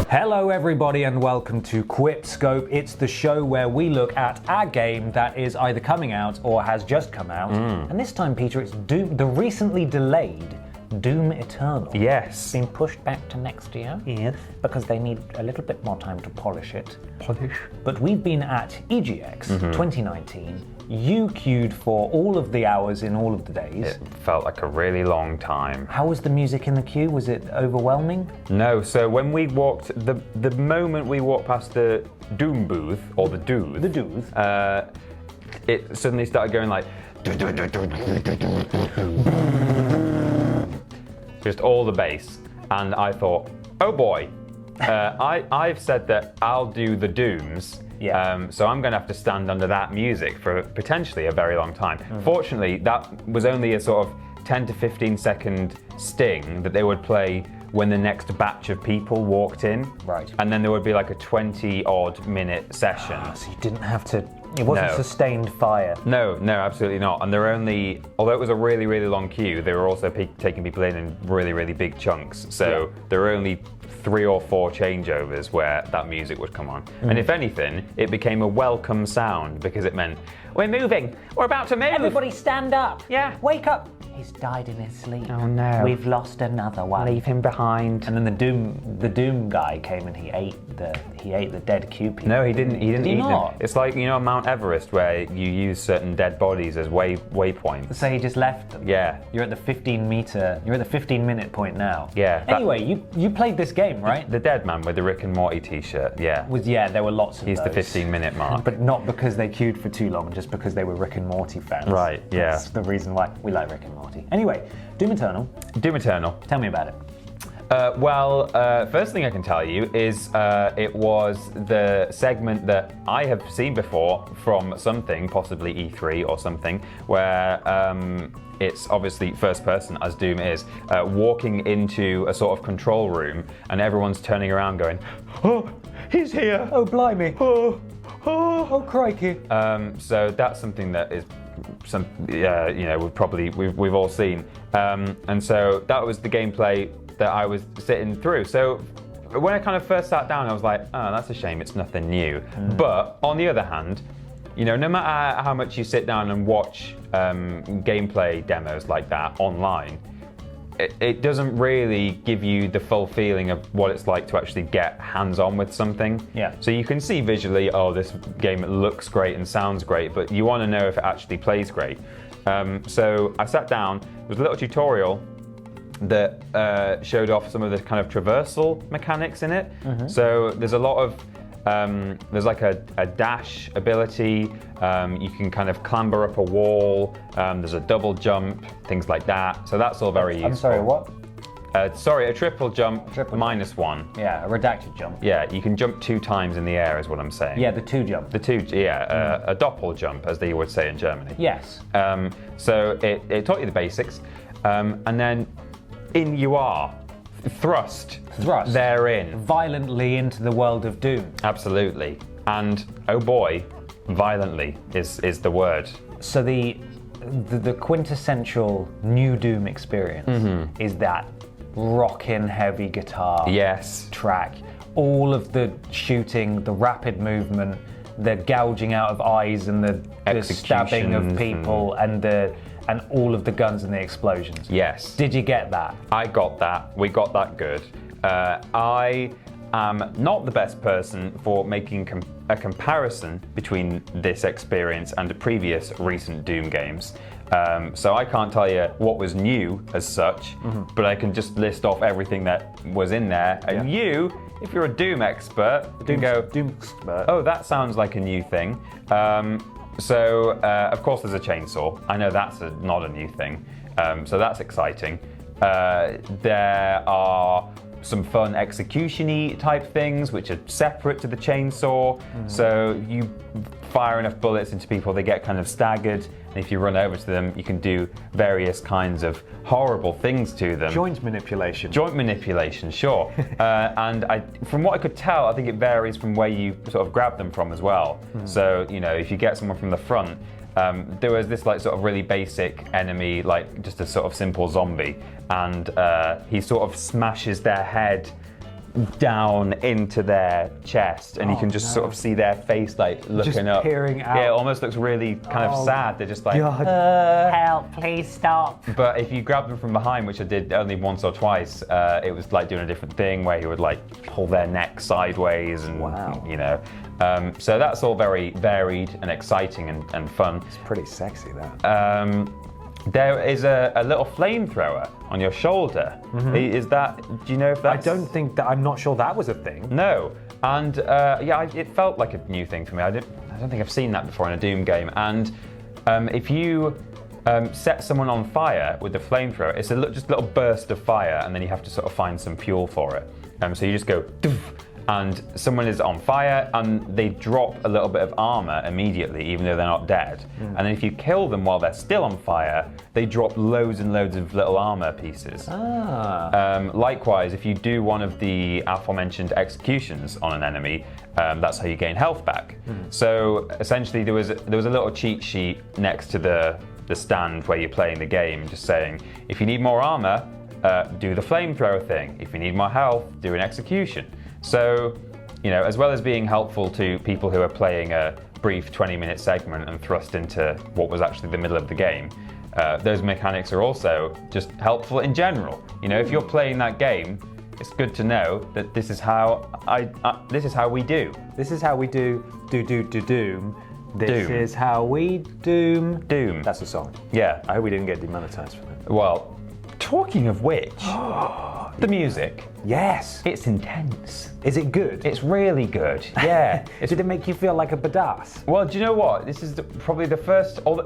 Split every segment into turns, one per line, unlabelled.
Hello everybody and welcome to QuipScope. It's the show where we look at a game that is either coming out or has just come out. And this time, Peter, it's Doom, the recently delayed Doom Eternal.
Yes.
It's been pushed back to next year.
Yes.
Because they need a little bit more time to polish it. But we've been at EGX 2019. You queued for all of the hours in all of the days.
It felt like a really long time.
How was the music in the queue? Was it overwhelming?
No, so when we walked, the moment we walked past the Doom booth, or the Dooth.
The Dooth.
It suddenly started going like... just all the bass. And I thought, oh boy, I've said that I'll do the Dooms.
Yeah.
So I'm going to have to stand under that music for potentially a very long time. Fortunately, that was only a sort of 10 to 15 second sting that they would play when the next batch of people walked in.
Right.
And then there would be like a 20-odd minute session.
So you didn't have to... It wasn't sustained fire.
No, absolutely not. And they're only, although it was a really, really long queue, they were also taking people in really, really big chunks. So there were only 3 or 4 changeovers where that music would come on. And if anything, it became a welcome sound because it meant, we're moving, we're about to move.
Everybody stand up.
Yeah.
Wake up. He's died in his sleep.
Oh no.
We've lost another one.
Leave him behind.
And then the Doom guy came and he ate the dead queue people.
No, he didn't eat
not?
them. It's like, you know, Mount Everest where you use certain dead bodies as waypoints.
So he just left them.
Yeah.
You're at the 15-minute point now.
Yeah.
Anyway, you played this game, right?
The dead man with the Rick and Morty t-shirt, yeah.
There were lots of
He's
those.
the 15-minute mark.
But not because they queued for too long, just because they were Rick and Morty fans.
Right, yeah.
That's the reason why we like Rick and Morty. Anyway, Doom Eternal.
Doom Eternal.
Tell me about it.
First thing I can tell you is it was the segment that I have seen before from something, possibly E3 or something, where it's obviously first person, as Doom is, walking into a sort of control room and everyone's turning around going, oh, he's here!
Oh, blimey! Oh, crikey!
So that's something that is we've all seen, and so that was the gameplay that I was sitting through. So when I kind of first sat down, I was like, oh, that's a shame, it's nothing new. But on the other hand, you know, no matter how much you sit down and watch gameplay demos like that online, it doesn't really give you the full feeling of what it's like to actually get hands-on with something.
Yeah.
So you can see visually, oh, this game looks great and sounds great, but you want to know if it actually plays great. So I sat down, there was a little tutorial that showed off some of the kind of traversal mechanics in it. So there's a lot of there's like a dash ability, you can kind of clamber up a wall, there's a double jump, things like that. So that's all very useful.
I'm sorry, what?
A triple jump -1.
Yeah, a redacted jump.
Yeah, you can jump 2 times in the air is what I'm saying.
Yeah, the 2 jump.
The 2, a doppel jump, as they would say in Germany.
Yes.
So it taught you the basics, and then in you are. Thrust therein.
Violently into the world of Doom.
Absolutely. And oh boy, violently is the word.
So the quintessential new Doom experience is that rockin' heavy guitar track. All of the shooting, the rapid movement, the gouging out of eyes and the stabbing of people and all of the guns and the explosions.
Yes.
Did you get that?
I got that. We got that good. I am not the best person for making a comparison between this experience and the previous recent Doom games. So I can't tell you what was new as such, but I can just list off everything that was in there. And you, if you're a Doom expert, can go,
Doom expert.
oh, that sounds like a new thing. So, of course, there's a chainsaw. I know that's not a new thing. So that's exciting. There are some fun execution-y type things, which are separate to the chainsaw. So you fire enough bullets into people, they get kind of staggered. And if you run over to them, you can do various kinds of horrible things to them.
Joint manipulation.
Joint manipulation, sure. And from what I could tell, I think it varies from where you sort of grab them from as well. So, you know, if you get someone from the front, there was this like sort of really basic enemy, like just a sort of simple zombie, and he sort of smashes their head down into their chest, and you can just sort of see their face like looking
just
up,
peering out.
Yeah, it almost looks really kind of sad. They're just like,
Help, please stop.
But if you grab them from behind, which I did only once or twice, it was like doing a different thing where he would like pull their neck sideways, and you know. So that's all very varied and exciting and fun.
It's pretty sexy, that.
There is a little flamethrower on your shoulder. Is that? Do you know if that's?
I'm not sure that was a thing.
No, and it felt like a new thing for me. I don't think I've seen that before in a Doom game. And if you set someone on fire with the flamethrower, it's just a little burst of fire, and then you have to sort of find some fuel for it. So you just go, doof, and someone is on fire, and they drop a little bit of armor immediately, even though they're not dead. And then if you kill them while they're still on fire, they drop loads and loads of little armor pieces. Likewise, if you do one of the aforementioned executions on an enemy, that's how you gain health back. So essentially, there was a little cheat sheet next to the stand where you're playing the game, just saying, if you need more armor, do the flamethrower thing. If you need more health, do an execution. So, you know, as well as being helpful to people who are playing a brief 20-minute segment and thrust into what was actually the middle of the game, those mechanics are also just helpful in general. You know, if you're playing that game, it's good to know that this is how this is how we do.
This is how we do Doom. This is how we Doom.
Doom.
That's a song.
Yeah.
I hope we didn't get demonetized for that.
Well, talking of which, the music.
Yes.
It's intense.
Is it good?
It's really good. Yeah.
Did it make you feel like a badass?
Well, do you know what? This is probably the first. There's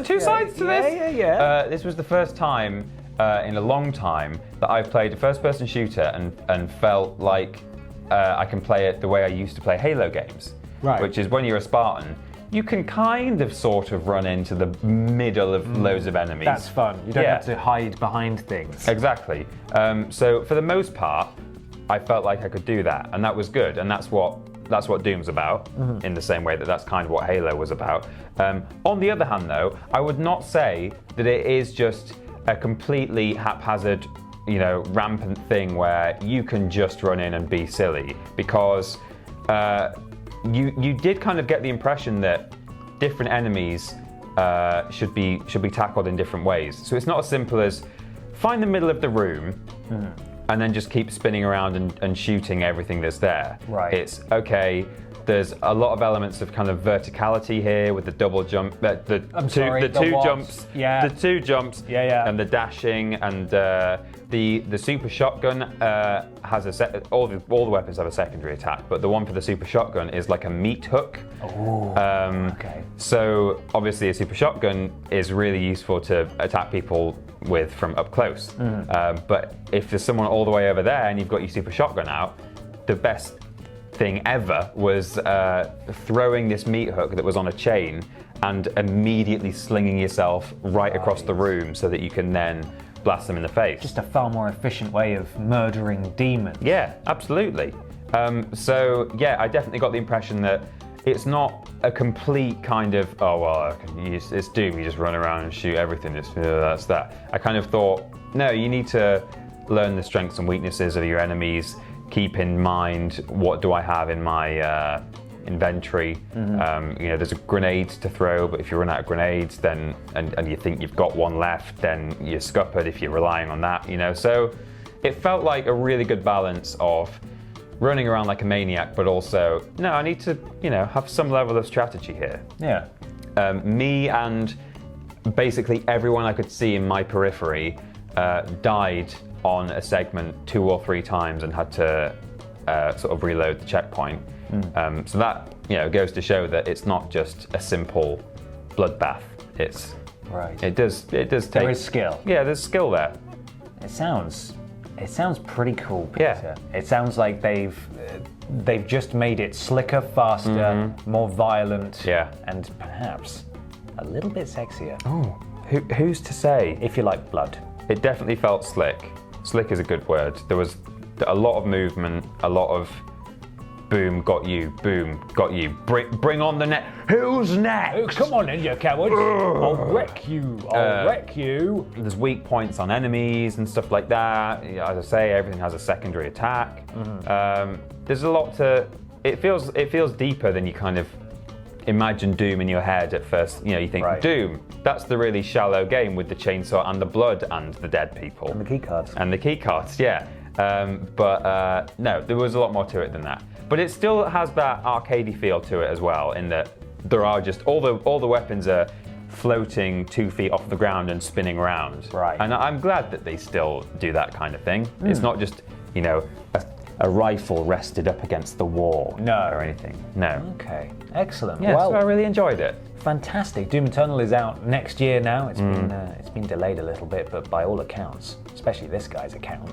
two sides to this.
Yeah.
This was the first time in a long time that I've played a first-person shooter and felt like I can play it the way I used to play Halo games.
Right.
Which is when you're a Spartan, you can kind of sort of run into the middle of loads of enemies.
That's fun. You don't have to hide behind things.
Exactly. So for the most part, I felt like I could do that, and that was good. And that's what Doom's about, in the same way that that's kind of what Halo was about. On the other hand, though, I would not say that it is just a completely haphazard, you know, rampant thing where you can just run in and be silly, because you did kind of get the impression that different enemies should be tackled in different ways. So it's not as simple as find the middle of the room and then just keep spinning around and shooting everything that's there.
Right.
It's okay. There's a lot of elements of kind of verticality here with the double jump, the two jumps, and the dashing, and the super shotgun has all the weapons have a secondary attack, but the one for the super shotgun is like a meat hook.
Okay.
So obviously a super shotgun is really useful to attack people with from up close. But if there's someone all the way over there and you've got your super shotgun out, the best thing ever was throwing this meat hook that was on a chain and immediately slinging yourself right across the room so that you can then blast them in the face.
Just a far more efficient way of murdering demons.
Yeah, absolutely. So yeah, I definitely got the impression that it's not a complete kind of, oh well, it's Doom, you just run around and shoot everything, that's that. I kind of thought, no, you need to learn the strengths and weaknesses of your enemies, keep in mind what do I have in my inventory. You know, there's a grenade to throw, but if you run out of grenades, then and you think you've got one left, then you're scuppered if you're relying on that. You know, so it felt like a really good balance of running around like a maniac, but also no, I need to, you know, have some level of strategy here.
Yeah.
Me and basically everyone I could see in my periphery died on a segment 2 or 3 times and had to sort of reload the checkpoint. So that, you know, goes to show that it's not just a simple bloodbath. It's
right.
It does take.
There is skill.
Yeah, there's skill there.
It sounds It sounds pretty cool, Peter. Yeah. It sounds like they've just made it slicker, faster, more violent, and perhaps a little bit sexier.
Oh, who's to say?
If you like blood.
It definitely felt slick. Slick is a good word. There was a lot of movement, a lot of boom, got you, bring on the net. Who's next?
Oh, come on in, you cowards. I'll wreck you, I'll wreck you.
There's weak points on enemies and stuff like that. As I say, everything has a secondary attack. There's a lot to, it feels deeper than you kind of imagine Doom in your head at first. You think Doom, that's the really shallow game with the chainsaw and the blood and the dead people.
And the keycards.
And the keycards, yeah. But no, there was a lot more to it than that. But it still has that arcadey feel to it as well, in that there are just all the weapons are floating 2 feet off the ground and spinning around.
Right.
And I'm glad that they still do that kind of thing. It's not just a rifle rested up against the wall or anything. No.
Okay, excellent.
Yeah, so I really enjoyed it.
Fantastic. Doom Eternal is out next year now. It's been delayed a little bit, but by all accounts, especially this guy's account,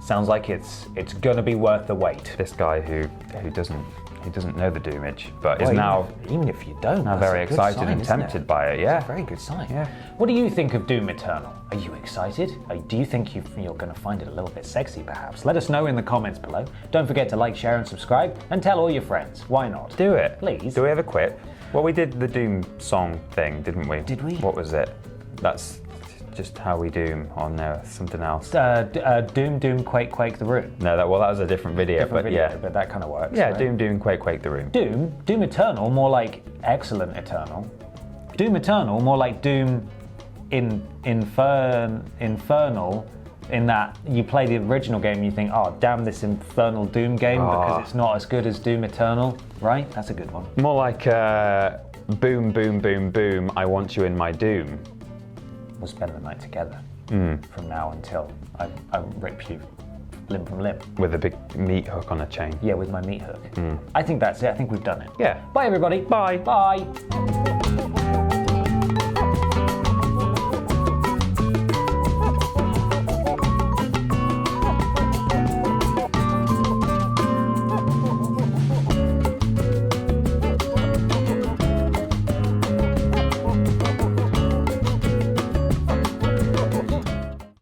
sounds like it's going to be worth the wait.
This guy who doesn't know the Doomage, but is now,
even if you don't,
now very excited and tempted by it. Yeah,
it's a very good sign.
Yeah.
What do you think of Doom Eternal? Are you excited? Do you think you're going to find it a little bit sexy, perhaps? Let us know in the comments below. Don't forget to like, share, and subscribe, and tell all your friends. Why not?
Do it,
please.
Do we have a quip? Well, we did the Doom song thing, didn't we?
Did we?
What was it? That's just how we doom on something else.
Doom, Quake, the Room.
No, that was a different video, yeah.
But that kind of works.
Yeah,
right?
Doom, Quake, the Room.
Doom Eternal, more like Excellent Eternal. Doom Eternal, more like Doom Infernal, in that you play the original game and you think, oh, damn this Infernal Doom game because it's not as good as Doom Eternal, right? That's a good one.
More like boom, boom, boom, boom, I want you in my Doom.
We'll spend the night together from now until I rip you limb from limb.
With a big meat hook on a chain.
Yeah, with my meat hook. I think that's it. I think we've done it.
Yeah.
Bye, everybody.
Bye.
Bye.